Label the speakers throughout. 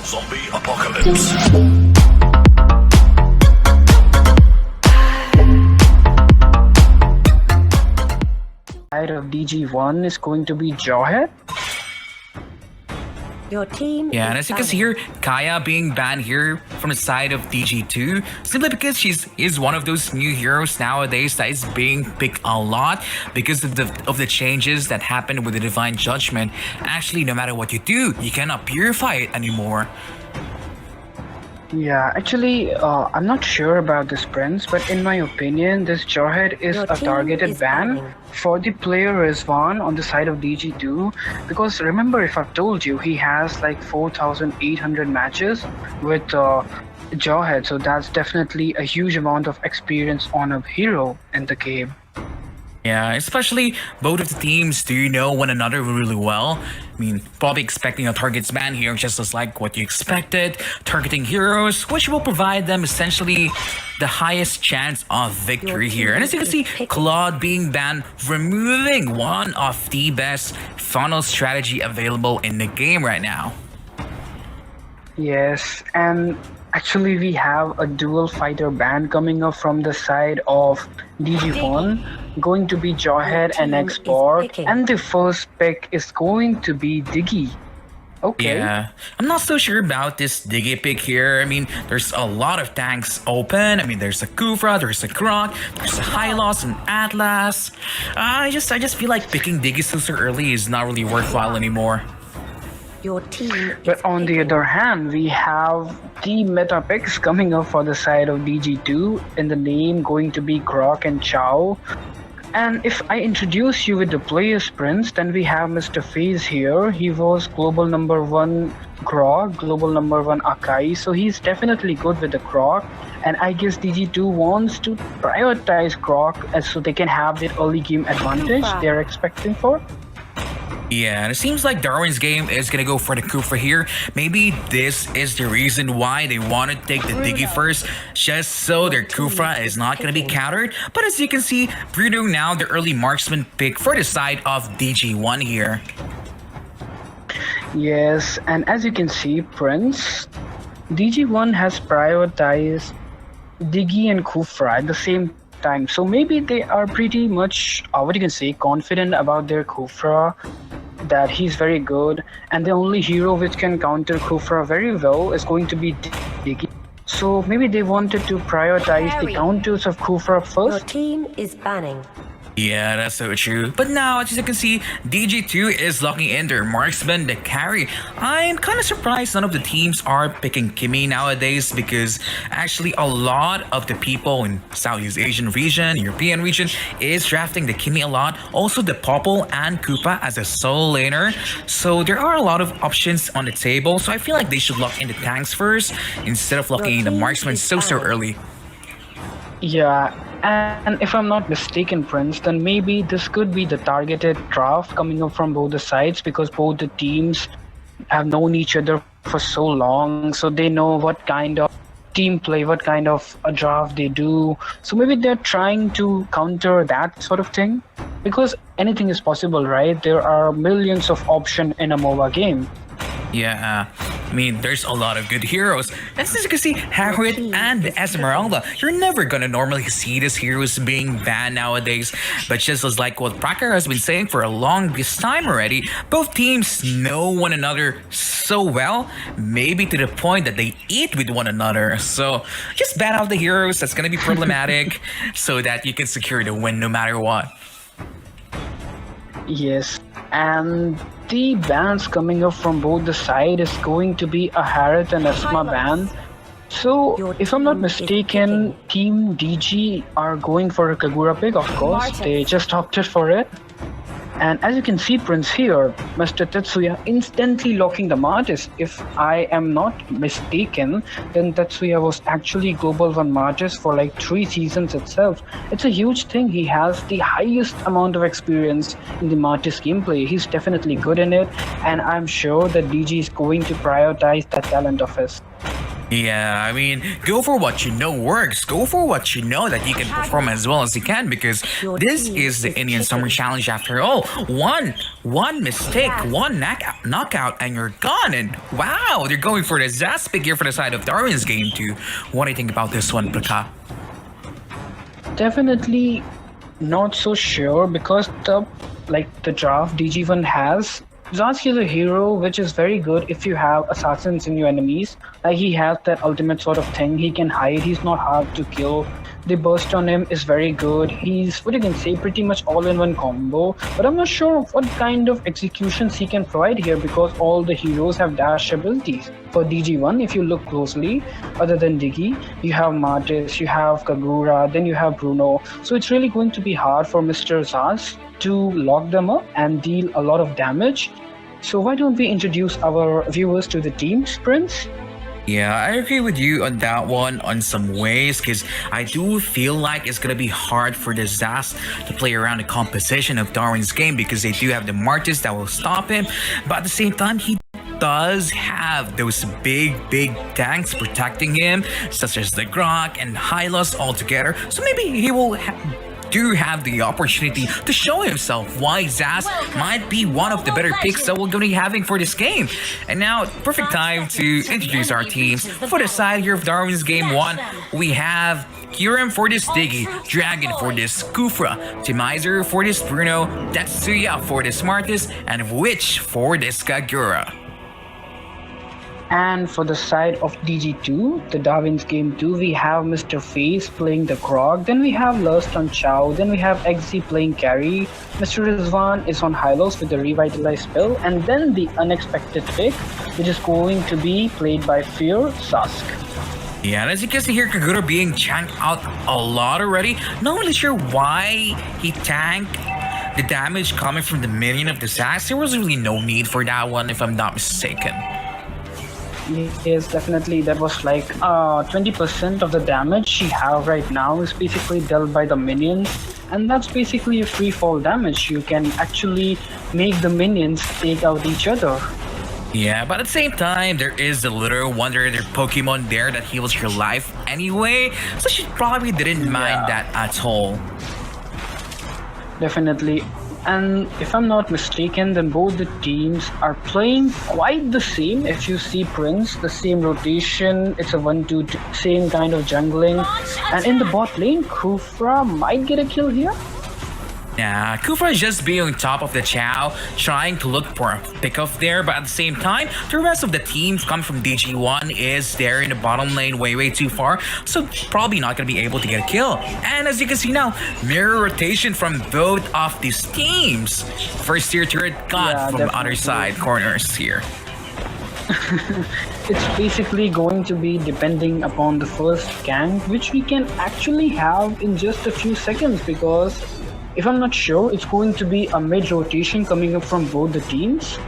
Speaker 1: Zombie apocalypse.
Speaker 2: Side of DG1 is going to be Jawhead.
Speaker 3: Your team
Speaker 4: Yeah, and
Speaker 3: is
Speaker 4: as you can see
Speaker 3: banned.
Speaker 4: here, Kaya being banned here from the side of DG2 simply because is one of those new heroes nowadays that is being picked a lot because of the changes that happened with the Divine Judgment. Actually, no matter what you do, you cannot purify it anymore.
Speaker 2: Yeah, actually, I'm not sure about this, Prince, but in my opinion, this Jawhead is
Speaker 3: Your
Speaker 2: a
Speaker 3: team
Speaker 2: targeted
Speaker 3: is
Speaker 2: ban
Speaker 3: banning.
Speaker 2: for the player Rizwan on the side of DG2. Because remember, if I've told you, he has like 4,800 matches with Jawhead, so that's definitely a huge amount of experience on a hero in the game.
Speaker 4: Yeah, especially both of the teams do know one another really well. I mean, probably expecting a targets ban here just as like what you expected, targeting heroes, which will provide them essentially the highest chance of victory here. And as you can see, Claude being banned, removing one of the best funnel strategy available in the game right now.
Speaker 2: Yes, and actually we have a dual fighter ban coming up from the side of DG1, going to be Jawhead and
Speaker 3: team is
Speaker 2: Xborg,
Speaker 3: picking.
Speaker 2: and the first pick is going to be Diggy. Okay.
Speaker 4: Yeah, I'm not so sure about this Diggy pick here. I mean, there's a lot of tanks open. I mean, there's a Kufra, there's a Grok, there's a Hylos and Atlas. I just feel like picking Diggy so early is not really worthwhile anymore.
Speaker 3: Your team
Speaker 2: But
Speaker 3: is
Speaker 2: on the
Speaker 3: picking.
Speaker 2: other hand, we have the meta picks coming up for the side of DG2, in the name going to be Grok and Chow. And if I introduce you with the players, Prince, then we have Mr. FaZe here. He was global number 1 Grok, global number 1 Akai, so he's definitely good with the Grok. And I guess DG2 wants to prioritize Grok so they can have that early game advantage they're expecting for.
Speaker 4: Yeah, and it seems like Darwin's game is gonna go for the Kufra here. Maybe this is the reason why they want to take the Diggy first, just so their Kufra is not gonna be countered. But as you can see, Bruno now the early marksman pick for the side of DG1 here.
Speaker 2: Yes, and as you can see, Prince, DG1 has prioritized Diggy and Kufra at the same time. So maybe they are pretty much, what you can say, confident about their Kufra, that he's very good. And the only hero which can counter Kufra very well is going to be Diggy. So maybe they wanted to prioritize the counters of Kufra
Speaker 3: Your
Speaker 2: first.
Speaker 3: team is banning.
Speaker 4: Yeah, that's so true. But now, as you can see, DG2 is locking in their marksman, the carry. I'm kind of surprised none of the teams are picking Kimmy nowadays because actually a lot of the people in Southeast Asian region, European region is drafting the Kimmy a lot. Also the Popple and Koopa as a solo laner. So there are a lot of options on the table. So I feel like they should lock in the tanks first instead of locking in the marksman so early.
Speaker 2: Yeah, and if I'm not mistaken, Prince, then maybe this could be the targeted draft coming up from both the sides because both the teams have known each other for so long, so they know what kind of team play, what kind of a draft they do. So maybe they're trying to counter that sort of thing because anything is possible, right? There are millions of options in a MOBA game.
Speaker 4: Yeah, I mean, there's a lot of good heroes. And as you can see, Harriet and Esmeralda, you're never gonna normally see these heroes being banned nowadays. But just as like what Pracker has been saying for a longest time already, both teams know one another so well, maybe to the point that they eat with one another. So just ban out the heroes, that's gonna be problematic, so that you can secure the win no matter what.
Speaker 2: Yes, and the bans coming up from both the side is going to be a Harriet and Esma ban. So,
Speaker 3: Your
Speaker 2: if I'm not
Speaker 3: team is
Speaker 2: mistaken, Team DG are going for a Kagura pick, of course. They just opted for it. And as you can see, Prince here, Mr. Tetsuya instantly locking the Martis. If I am not mistaken, then Tetsuya was actually Global 1 Martis for like 3 seasons itself. It's a huge thing. He has the highest amount of experience in the Martis gameplay. He's definitely good in it, and I'm sure that DG is going to prioritize that talent of his.
Speaker 4: Yeah, I mean, go for what you know works. Go for what you know that you can perform as well as you can because this is the Indian Summer Challenge after all. One One mistake, one knockout, and you're gone. And wow, they're going for the Zaz pick here for the side of Darwin's game too. What do you think about this one, Praka?
Speaker 2: Definitely not so sure because the draft DG1 has Zaz is a hero which is very good if you have assassins in your enemies. Like he has that ultimate sort of thing. He can hide. He's not hard to kill. The burst on him is very good. He's what you can say pretty much all-in-one combo. But I'm not sure what kind of executions he can provide here because all the heroes have dash abilities. For DG1, if you look closely, other than Diggy, you have Martis, you have Kagura, then you have Bruno. So it's really going to be hard for Mr. Zaz to lock them up and deal a lot of damage. So why don't we introduce our viewers to the teams, Prince?
Speaker 4: Yeah, I agree with you on that one on some ways because I do feel like it's going to be hard for the Zaz to play around the composition of Darwin's game because they do have the Martis that will stop him. But at the same time, he does have those big tanks protecting him, such as the Grok and Hylos all together. So maybe he will do have the opportunity to show himself why Zaz might be one of the better picks that we're going to be having for this game. And now, perfect time to introduce our teams. For the side here of Darwin's game 1, we have Kirim for this Diggy, Dragon for this Kufra, Timizer for this Bruno, Tetsuya for this Martis, and Witch for this Kagura.
Speaker 2: And for the side of DG2, the Darwin's game 2, we have Mr. Face playing the Krog, then we have Lust on Chow, then we have XZ playing Carry, Mr. Rizwan is on Hylos with the Revitalize spell, and then the unexpected pick, which is going to be played by Fear Sask.
Speaker 4: Yeah, and as you can see here, Kagura being chanked out a lot already. Not really sure why he tanked the damage coming from the minion of the Zaz. There was really no need for that one, if I'm not mistaken.
Speaker 2: Yes, definitely. That was like 20% of the damage she have right now is basically dealt by the minions, and that's basically a free fall damage. You can actually make the minions take out each other.
Speaker 4: Yeah, but at the same time, there is a little wonder their Pokemon there that heals your life anyway, so she probably didn't mind that at all.
Speaker 2: Definitely. And if I'm not mistaken, then both the teams are playing quite the same. If you see Prince, the same rotation, it's a 1-2, same kind of jungling. And in the bot lane, Kufra might get a kill here.
Speaker 4: Yeah, Kufra is just being on top of the Chow, trying to look for a pickoff there, but at the same time, the rest of the teams coming from DG1 is there in the bottom lane way too far, so probably not going to be able to get a kill. And as you can see now, mirror rotation from both of these teams. First tier turret got from the other side corners here.
Speaker 2: It's basically going to be depending upon the first gank, which we can actually have in just a few seconds because if I'm not sure, it's going to be a mid-rotation coming up from both the teams.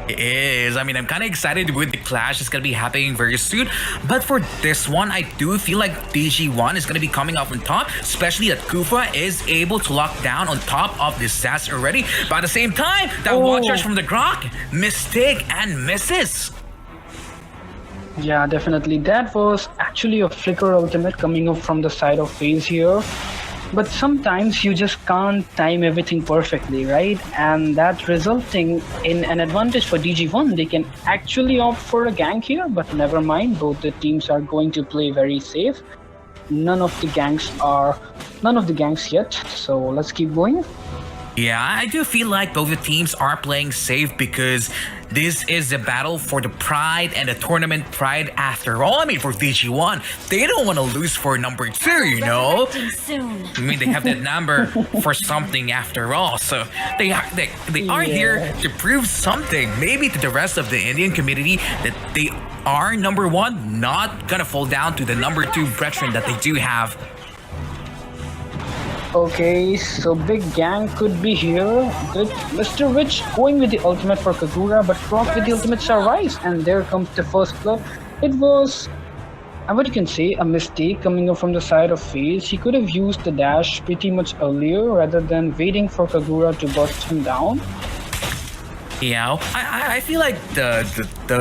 Speaker 4: It is. I mean, I'm kind of excited with the clash. It's going to be happening very soon. But for this one, I do feel like DG1 is going to be coming up on top, especially that Kufra is able to lock down on top of this Zaz already. But at the same time, that watch rush from the Grok, mistake and misses.
Speaker 2: Yeah, definitely. That was actually a flicker ultimate coming up from the side of FaZe here. But sometimes you just can't time everything perfectly, right? And that resulting in an advantage for DG1. They can actually opt for a gank here, but never mind. Both the teams are going to play very safe. None of the ganks yet. So let's keep going.
Speaker 4: Yeah, I do feel like both the teams are playing safe because this is a battle for the pride and the tournament pride after all. I mean, for DG1, they don't want to lose for number 2, you know? I mean, they have that number for something after all. So they are here to prove something, maybe to the rest of the Indian community, that they are number 1, not gonna fall down to the number 2 brethren that they do have.
Speaker 2: Okay, so big gang could be here with Mr. Witch going with the ultimate for Kagura, but Croc with the ultimate survives, and there comes the first blood. It was, what you can say, a mistake coming up from the side of FaZe. He could have used the dash pretty much earlier rather than waiting for Kagura to bust him down.
Speaker 4: Yeah, I feel like the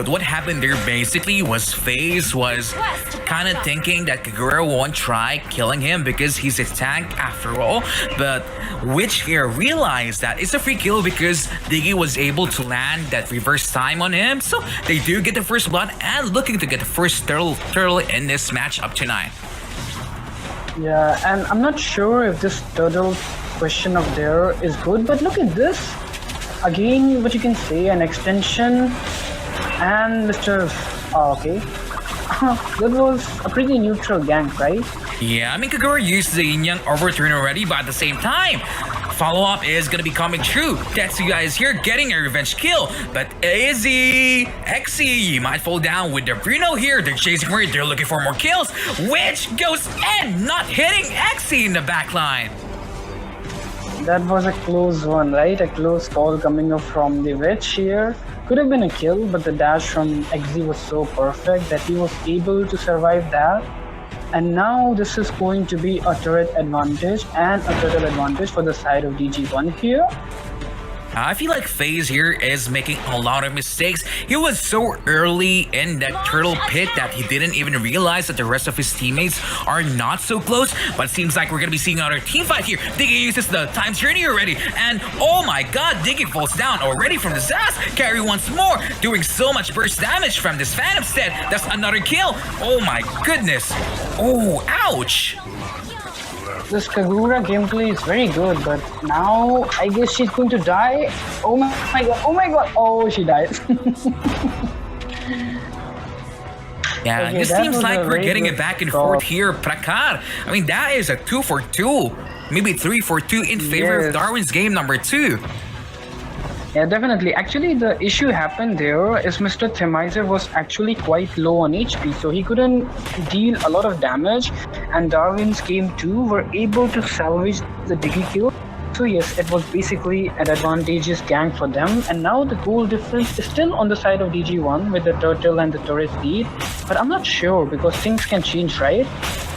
Speaker 4: what happened there basically was FaZe was kind of thinking that Kagura won't try killing him because he's a tank after all, but Witch here realized that it's a free kill because Diggy was able to land that reverse time on him, so they do get the first blood and looking to get the first turtle in this matchup tonight.
Speaker 2: Yeah, and I'm not sure if this turtle question of there is good, but look at this. Again, what you can say, an extension and Mr. Oh, okay. That was a pretty neutral gank, right?
Speaker 4: Yeah, I mean, Kagura used the yin yang overturn already, but at the same time, follow-up is gonna be coming true. Tetsuya is here getting a revenge kill, but Izzy, Exy might fall down with the Bruno here. They're chasing her, they're looking for more kills, which goes in, not hitting Exy in the backline.
Speaker 2: That was a close one, right? A close call coming up from the Witch here. Could have been a kill, but the dash from XZ was so perfect that he was able to survive that. And now this is going to be a turret advantage and a turtle advantage for the side of DG1 here.
Speaker 4: I feel like FaZe here is making a lot of mistakes. He was so early in that turtle pit that he didn't even realize that the rest of his teammates are not so close. But it seems like we're gonna be seeing another team fight here. Diggy uses the time journey already, and oh my god, Diggy falls down already from the Zaz. Carry once more, doing so much burst damage from this Phantom set. That's another kill. Oh my goodness. Oh, ouch.
Speaker 2: This Kagura gameplay is very good, but now I guess she's going to die. Oh my god, oh my god, oh, she died.
Speaker 4: Yeah,
Speaker 2: Okay,
Speaker 4: this
Speaker 2: that
Speaker 4: seems
Speaker 2: was
Speaker 4: like
Speaker 2: a
Speaker 4: we're
Speaker 2: very
Speaker 4: getting
Speaker 2: good
Speaker 4: it back and
Speaker 2: call.
Speaker 4: forth here, Prakar. I mean, that is a 2 for 2, maybe 3 for 2 in favor of
Speaker 2: Yes.
Speaker 4: Darwin's game number 2.
Speaker 2: Yeah, definitely. Actually, the issue happened there is Mr. Themizer was actually quite low on HP, so he couldn't deal a lot of damage, and Darwin's game 2 were able to salvage the Diggy kill. So yes, it was basically an advantageous gank for them, and now the goal difference is still on the side of DG1 with the turtle and the turret lead, but I'm not sure because things can change, right?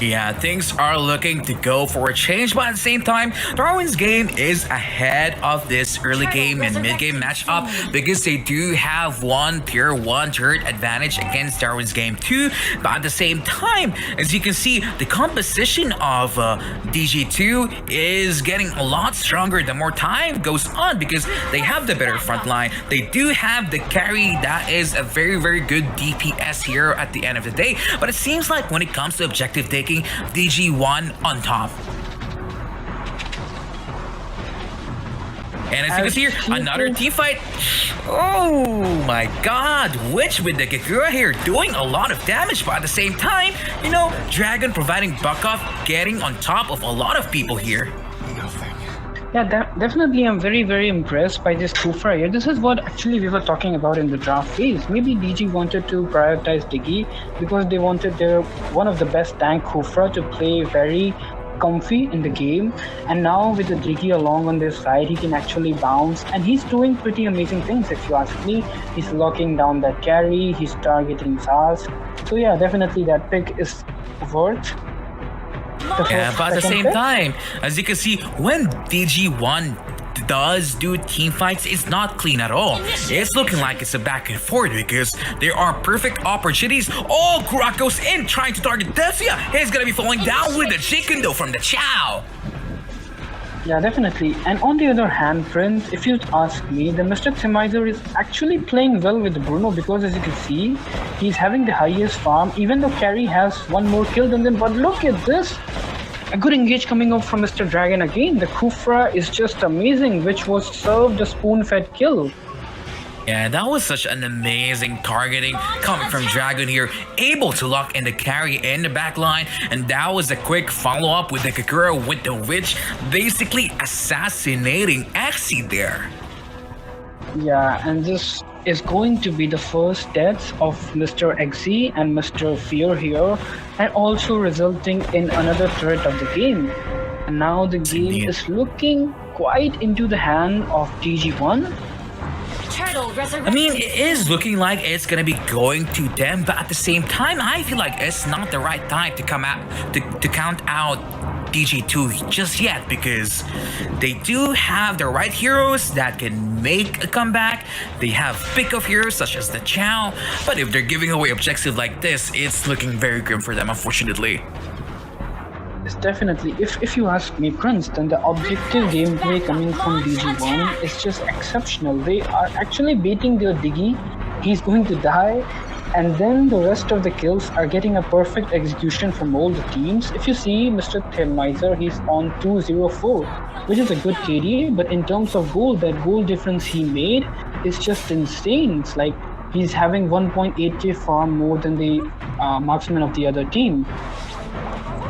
Speaker 4: Yeah, things are looking to go for a change, but at the same time, Darwin's game is ahead of this early game and mid-game matchup because they do have one tier 1 turret advantage against Darwin's game 2. But at the same time, as you can see, the composition of DG2 is getting a lot stronger the more time goes on because they have the better front line. They do have the carry that is a very, very good DPS here at the end of the day. But it seems like when it comes to objective taking, DG1 on top. And as you can see here, another team fight. Oh my god, Witch with the Kagura here doing a lot of damage, but at the same time, you know, Dragon providing buck-off, getting on top of a lot of people here.
Speaker 2: Yeah, definitely I'm very, very impressed by this Kufra here. This is what actually we were talking about in the draft phase. Maybe DG wanted to prioritize Diggy because they wanted their one of the best tank Kufra to play very comfy in the game. And now with the Diggy along on this side, he can actually bounce. And he's doing pretty amazing things if you ask me. He's locking down that carry, he's targeting Zaz. So yeah, definitely that pick is worth.
Speaker 4: Yeah, but at the same time, as you can see, when DG1 does do team fights, it's not clean at all. It's looking like it's a back and forth because there are perfect opportunities. Oh, Kurak goes in trying to target Tetsuya. He's gonna be falling down with the chicken though from the Chow.
Speaker 2: Yeah, definitely. And on the other hand, Prince, if you ask me, then Mr. Themizer is actually playing well with Bruno because as you can see, he's having the highest farm, even though Carry has one more kill than them. But look at this! A good engage coming up from Mr. Dragon again. The Kufra is just amazing, which was served a spoon-fed kill.
Speaker 4: Yeah, that was such an amazing targeting coming from Dragon here, able to lock in the carry in the back line, and that was a quick follow-up with the Kagura with the Witch, basically assassinating Axie there.
Speaker 2: Yeah, and this is going to be the first deaths of Mr. Xe and Mr. Fear here, and also resulting in another turret of the game. And now the game is looking quite into the hand of DG1.
Speaker 4: I mean, it is looking like it's gonna be going to them, but at the same time, I feel like it's not the right time to come out to count out DG2 just yet because they do have the right heroes that can make a comeback. They have pick-off heroes such as the Chow, but if they're giving away objective like this, it's looking very grim for them, unfortunately.
Speaker 2: Yes, definitely. If you ask me, Prince, then the objective gameplay coming from DG1 is just exceptional. They are actually baiting their Diggy. He's going to die, and then the rest of the kills are getting a perfect execution from all the teams. If you see Mr. Thermizer, he's on 204, which is a good KD, but in terms of goal, that goal difference he made is just insane. It's like he's having 1.8k farm more than the marksman of the other team.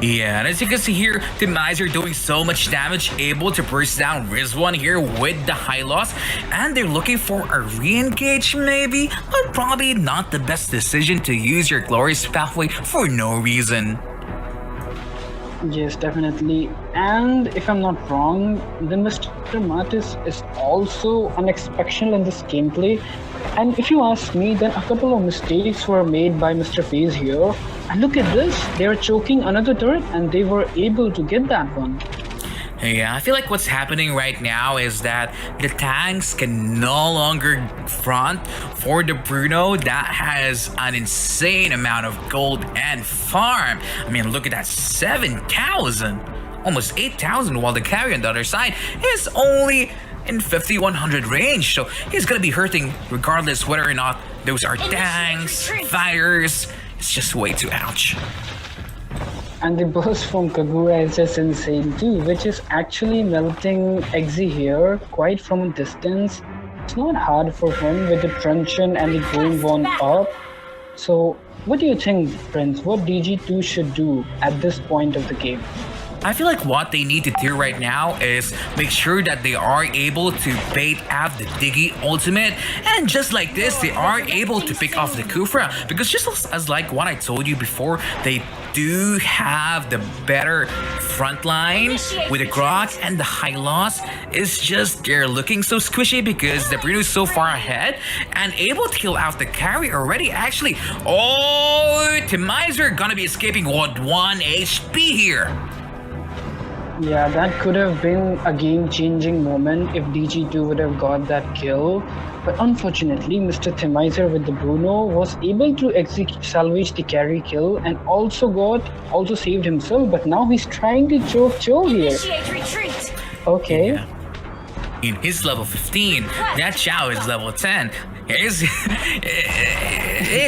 Speaker 4: Yeah, and as you can see here, Thermizer doing so much damage, able to burst down Rizwan here with the high loss, and they're looking for a re-engage maybe, but probably not the best decision to use your glorious pathway for no reason.
Speaker 2: Yes, definitely. And if I'm not wrong, then Mr. Matis is also unexpected in this gameplay. And if you ask me, then a couple of mistakes were made by Mr. FaZe here. And look at this, they're choking another turret and they were able to get that one.
Speaker 4: Yeah, I feel like what's happening right now is that the tanks can no longer front for the Bruno that has an insane amount of gold and farm. I mean, look at that, 7,000, almost 8,000, while the carry on the other side is only in 5100 range. So he's gonna be hurting regardless whether or not those are tanks, fighters. It's just way too ouch.
Speaker 2: And the burst from Kagura is just insane too, which is actually melting Exe here quite from a distance. It's not hard for him with the truncheon and the going one up. So what do you think, Prince? What DG2 should do at this point of the game?
Speaker 4: I feel like what they need to do right now is make sure that they are able to bait out the Diggy ultimate, and just like this, they are able to pick off the Kufra, because just as like what I told you before, they do have the better front line with the Grok and the high loss. It's just they're looking so squishy because the Bruno's so far ahead and able to kill out the carry already. Actually, oh, Thermizer gonna be escaping with 1 HP here.
Speaker 2: Yeah, that could have been a game-changing moment if DG2 would have got that kill. But unfortunately, Mr. Thermizer with the Bruno was able to salvage the carry kill and also saved himself. But now he's trying to choke Cho here.
Speaker 3: Initiate retreat.
Speaker 2: Okay.
Speaker 4: Yeah. In his level 15, that Chow is level 10. It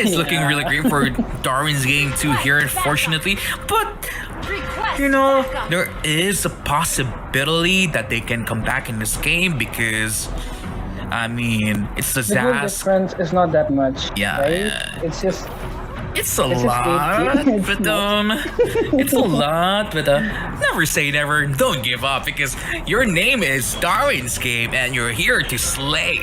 Speaker 4: is looking really great for Darwin's game too here, unfortunately. But you know, there is a possibility that they can come back in this game because, I mean, it's the
Speaker 2: The goal
Speaker 4: Zaz.
Speaker 2: difference is not that much.
Speaker 4: Yeah,
Speaker 2: right?
Speaker 4: yeah.
Speaker 2: It's just
Speaker 4: It's a
Speaker 2: It's just
Speaker 4: lot,
Speaker 2: 18. It's
Speaker 4: but it's a lot, but never say never. Don't give up because your name is Darwin's game and you're here to slay.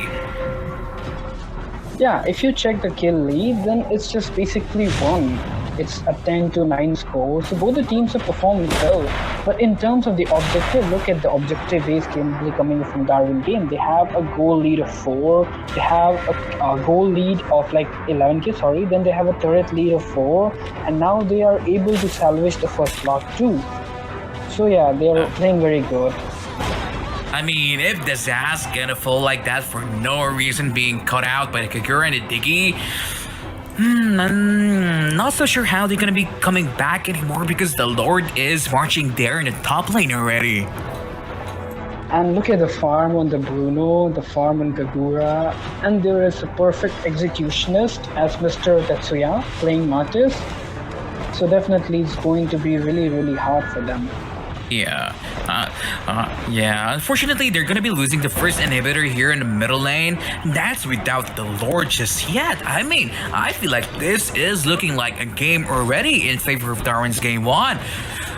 Speaker 2: yeah. If you check the kill lead, then it's just basically one. It's a 10-9 score, so both the teams have performed well. But in terms of the objective, look at the objective-based gameplay coming from Darwin game. They have a goal lead of 4, they have a goal lead of like 11k, sorry, then they have a turret lead of 4, and now they are able to salvage the first block too. So yeah, they are playing very good.
Speaker 4: I mean, if the Zaz gonna fall like that for no reason, being cut out by the Kagura and the Diggy, I'm not so sure how they're gonna be coming back anymore because the Lord is marching there in the top lane already.
Speaker 2: And look at the farm on the Bruno, the farm on Kagura, and there is a perfect executionist as Mr. Tetsuya playing Matis. So definitely it's going to be really hard for them.
Speaker 4: Yeah, yeah. Unfortunately, they're gonna be losing the first inhibitor here in the middle lane. That's without the Lord just yet. I mean, I feel like this is looking like a game already in favor of Darwin's game 1.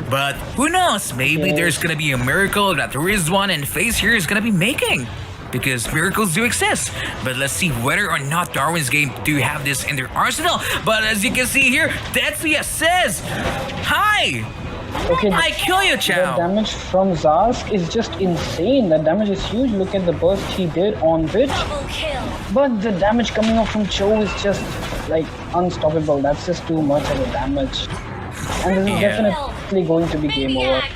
Speaker 4: But who knows? Maybe there's gonna be a miracle that Rizwan and FaZe here is gonna be making. Because miracles do exist. But let's see whether or not Darwin's game do have this in their arsenal. But as you can see here, Tetsuya says, "Hi!
Speaker 2: Okay,
Speaker 4: I kill you,
Speaker 2: the
Speaker 4: Chow."
Speaker 2: damage from Zarsk is just insane. The damage is huge. Look at the burst he did on Witch.
Speaker 3: Double kill.
Speaker 2: But the damage coming up from Cho is just like unstoppable. That's just too much of a damage. And this is
Speaker 4: Yeah.
Speaker 2: definitely going to be game over.
Speaker 3: Maniac.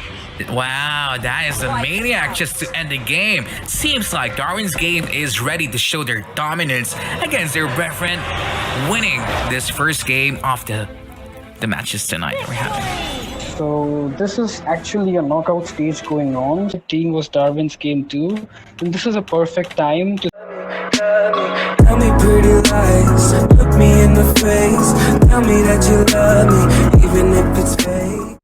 Speaker 4: Wow, that is a maniac just to end the game. Seems like Darwin's game is ready to show their dominance against their brethren, winning this first game of the matches tonight we're having.
Speaker 2: So this is actually a knockout stage going on. The team was Darwin's game too. And this is a perfect time to
Speaker 1: Tell me pretty lies, look me in the face. Tell me that you love me, even